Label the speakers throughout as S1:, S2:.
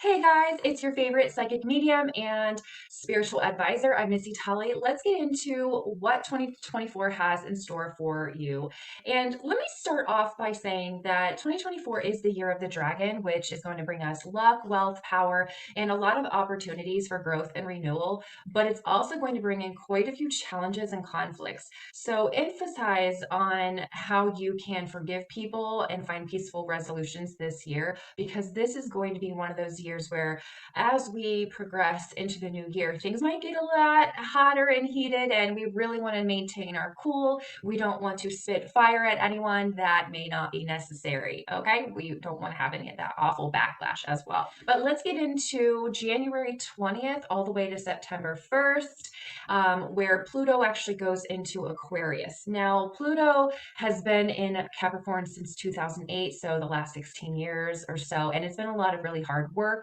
S1: Hey guys, it's your favorite psychic medium and spiritual advisor. I'm Missy. Let's get into what 2024 has in store for you. And let me start off by saying that 2024 is the year of the dragon, which is going to bring us luck, wealth, power, and a lot of opportunities for growth and renewal. But it's also going to bring in quite a few challenges and conflicts. So emphasize on how you can forgive people and find peaceful resolutions this year, because this is going to be one of those years where, as we progress into the new year, things might get a lot hotter and heated, and we really want to maintain our cool. We don't want to spit fire at anyone. That may not be necessary. Okay, we don't want to have any of that awful backlash as well. But let's get into January 20th all the way to September 1st, where Pluto actually goes into Aquarius. Now, Pluto has been in Capricorn since 2008, so the last 16 years or so, and it's been a lot of really hard work.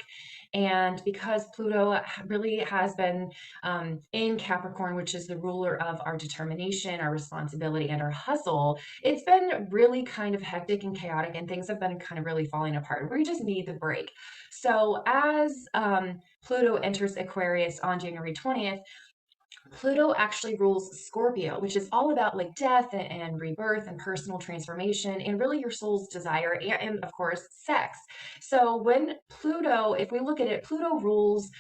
S1: And because Pluto really has been in Capricorn, which is the ruler of our determination, our responsibility, and our hustle, it's been really kind of hectic and chaotic, and things have been kind of really falling apart. We just need the break. So as Pluto enters Aquarius on January 20th, Pluto actually rules Scorpio, which is all about like death and rebirth and personal transformation and really your soul's desire and of course, sex. So when Pluto, if we look at it, Pluto rules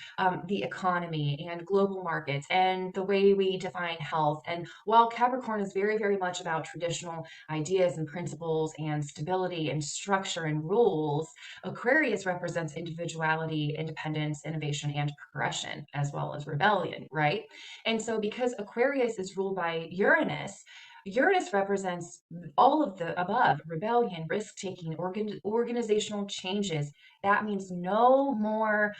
S1: the economy and global markets and the way we define health. And while Capricorn is very, very much about traditional ideas and principles and stability and structure and rules, Aquarius represents individuality, independence, innovation, and progression, as well as rebellion, right? And so, because Aquarius is ruled by Uranus, Uranus represents all of the above: rebellion, risk taking, organizational changes. That means no more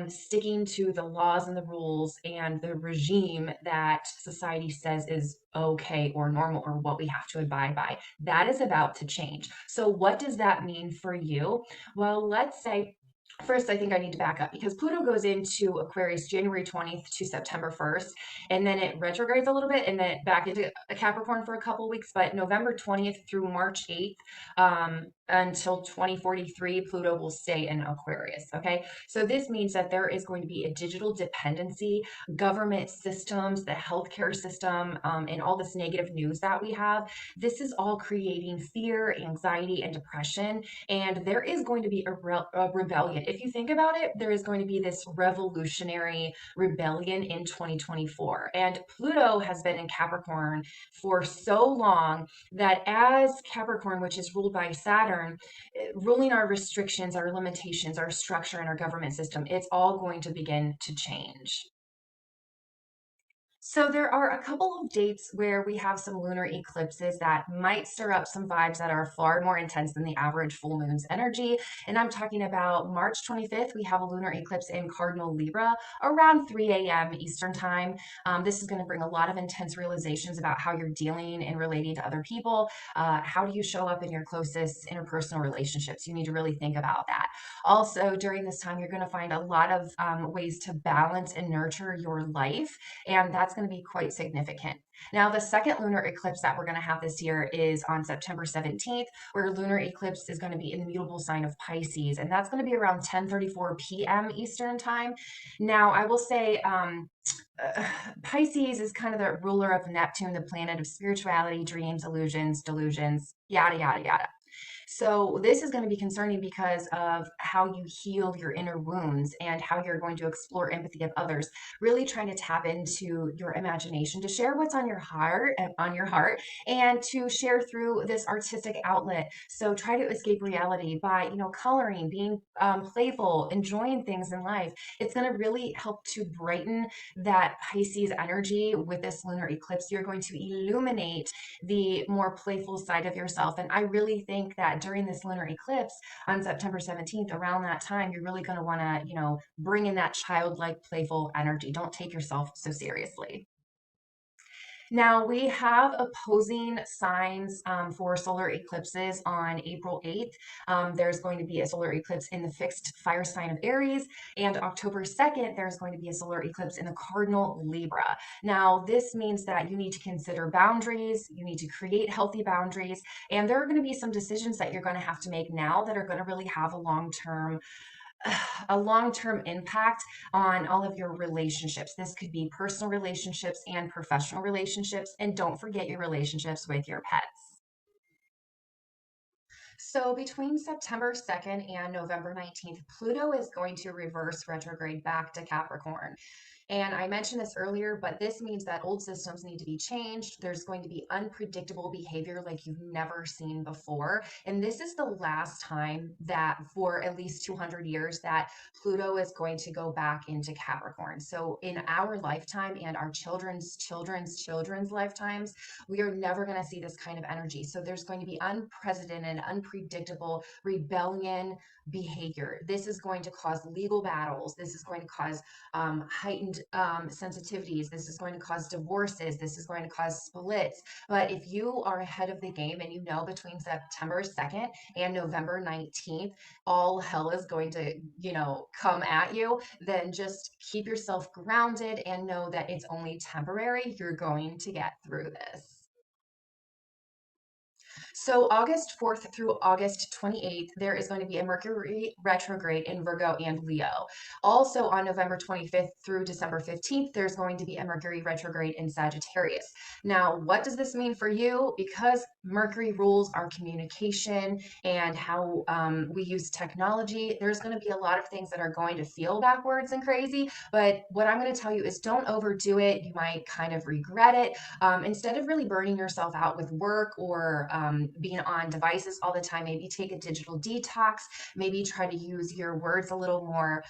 S1: sticking to the laws and the rules and the regime that society says is okay or normal or what we have to abide by. That is about to change. So, what does that mean for you? Well, let's say first, I think I need to back up because Pluto goes into Aquarius January 20th to September 1st, and then it retrogrades a little bit and then back into Capricorn for a couple weeks. But November 20th through March 8th, until 2043, Pluto will stay in Aquarius. Okay. So this means that there is going to be a digital dependency, government systems, the healthcare system, and all this negative news that we have. This is all creating fear, anxiety, and depression. And there is going to be a rebellion. If you think about it, there is going to be this revolutionary rebellion in 2024. And Pluto has been in Capricorn for so long that as Capricorn, which is ruled by Saturn, ruling our restrictions, our limitations, our structure, and our government system, it's all going to begin to change. So there are a couple of dates where we have some lunar eclipses that might stir up some vibes that are far more intense than the average full moon's energy. And I'm talking about March 25th, we have a lunar eclipse in Cardinal Libra around 3 a.m. Eastern time. This is going to bring a lot of intense realizations about how you're dealing and relating to other people. How do you show up in your closest interpersonal relationships? You need to really think about that. Also, during this time, you're going to find a lot of ways to balance and nurture your life, and that's going to be quite significant. Now, the second lunar eclipse that we're going to have this year is on September 17th, where lunar eclipse is going to be in the mutable sign of Pisces, and that's going to be around 10:34 p.m. Eastern time. Now, I will say Pisces is kind of the ruler of Neptune, the planet of spirituality, dreams, illusions, delusions, yada, yada, yada. So this is going to be concerning because of how you heal your inner wounds and how you're going to explore empathy of others, really trying to tap into your imagination to share what's on your heart and to share through this artistic outlet. So try to escape reality by, coloring, being playful, enjoying things in life. It's going to really help to brighten that Pisces energy with this lunar eclipse. You're going to illuminate the more playful side of yourself. And I really think that during this lunar eclipse on September 17th, around that time, you're really going to want to, bring in that childlike, playful energy. Don't take yourself so seriously. Now, we have opposing signs for solar eclipses on April 8th. There's going to be a solar eclipse in the fixed fire sign of Aries, and October 2nd, there's going to be a solar eclipse in the cardinal Libra. Now, this means that you need to consider boundaries, you need to create healthy boundaries, and there are going to be some decisions that you're going to have to make now that are going to really have a long term a long-term impact on all of your relationships. This could be personal relationships and professional relationships. And don't forget your relationships with your pets. So between September 2nd and November 19th, Pluto is going to reverse retrograde back to Capricorn. And I mentioned this earlier, but this means that old systems need to be changed. There's going to be unpredictable behavior like you've never seen before. And this is the last time that, for at least 200 years, that Pluto is going to go back into Capricorn. So in our lifetime and our children's lifetimes, we are never going to see this kind of energy. So there's going to be unprecedented, unpredictable rebellion behavior. This is going to cause legal battles. This is going to cause heightened sensitivities. This is going to cause divorces. This is going to cause splits. But if you are ahead of the game and you know between September 2nd and November 19th, all hell is going to, come at you, then just keep yourself grounded and know that it's only temporary. You're going to get through this. So August 4th through August 28th, there is going to be a Mercury retrograde in Virgo and Leo. Also on November 25th through December 15th, there's going to be a Mercury retrograde in Sagittarius. Now, what does this mean for you? Because Mercury rules our communication and how we use technology, there's going to be a lot of things that are going to feel backwards and crazy. But what I'm going to tell you is don't overdo it. You might kind of regret it. Instead of really burning yourself out with work or being on devices all the time, maybe take a digital detox, maybe try to use your words a little more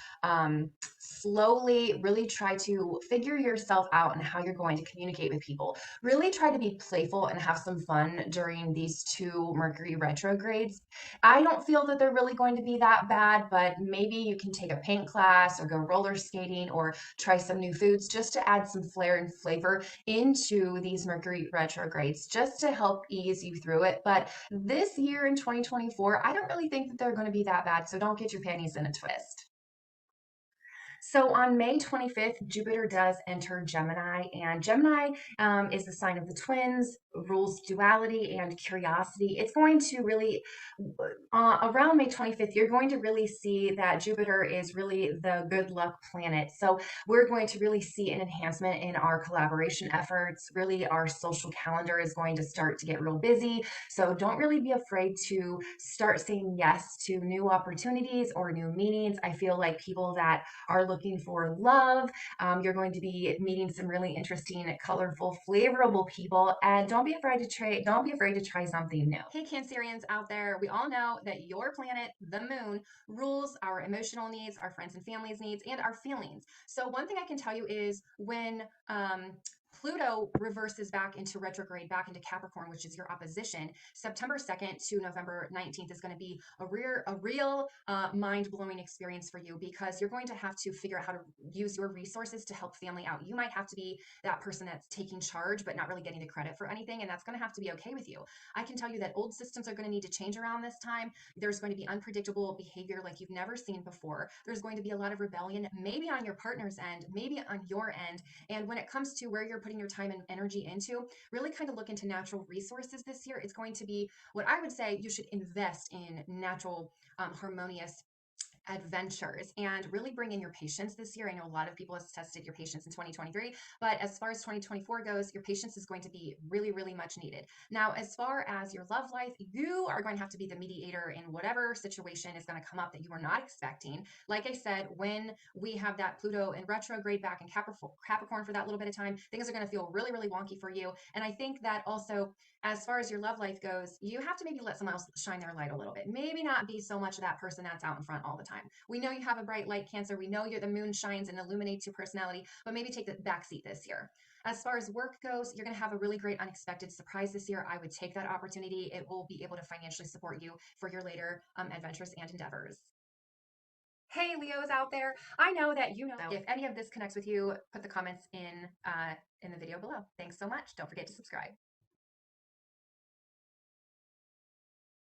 S1: slowly, really try to figure yourself out and how you're going to communicate with people. Really try to be playful and have some fun during these two Mercury retrogrades. I don't feel that they're really going to be that bad, but maybe you can take a paint class or go roller skating or try some new foods just to add some flair and flavor into these Mercury retrogrades just to help ease you through it. But this year in 2024, I don't really think that they're going to be that bad. So don't get your panties in a twist. So on May 25th, Jupiter does enter Gemini, and Gemini is the sign of the twins, rules duality and curiosity. It's going to really, around May 25th, you're going to really see that Jupiter is really the good luck planet. So we're going to really see an enhancement in our collaboration efforts. Really, our social calendar is going to start to get real busy. So don't really be afraid to start saying yes to new opportunities or new meetings. I feel like people that are looking for love. You're going to be meeting some really interesting, colorful, flavorable people, and don't be afraid to try. Don't be afraid to try something new. Hey, Cancerians out there, we all know that your planet, the moon, rules our emotional needs, our friends and families' needs, and our feelings. So one thing I can tell you is when Pluto reverses back into retrograde, back into Capricorn, which is your opposition. September 2nd to November 19th is going to be a real mind-blowing experience for you because you're going to have to figure out how to use your resources to help family out. You might have to be that person that's taking charge but not really getting the credit for anything, and that's going to have to be okay with you. I can tell you that old systems are going to need to change around this time. There's going to be unpredictable behavior like you've never seen before. There's going to be a lot of rebellion, maybe on your partner's end, maybe on your end. And when it comes to where you're putting your time and energy into, really kind of look into natural resources this year. It's going to be what I would say you should invest in natural, harmonious adventures and really bring in your patience this year. I know a lot of people has tested your patience in 2023, but as far as 2024 goes, your patience is going to be really, really much needed. Now, as far as your love life, you are going to have to be the mediator in whatever situation is going to come up that you are not expecting. Like I said, when we have that Pluto in retrograde back in Capricorn for that little bit of time, things are going to feel really, really wonky for you. And I think that also, as far as your love life goes, you have to maybe let someone else shine their light a little bit. Maybe not be so much that person that's out in front all the time. We know you have a bright light, Cancer. We know the moon shines and illuminates your personality, but maybe take the back seat this year. As far as work goes, you're going to have a really great unexpected surprise this year. I would take that opportunity. It will be able to financially support you for your later adventures and endeavors. Hey, Leos out there. I know that you know. So if any of this connects with you, put the comments in the video below. Thanks so much. Don't forget to subscribe.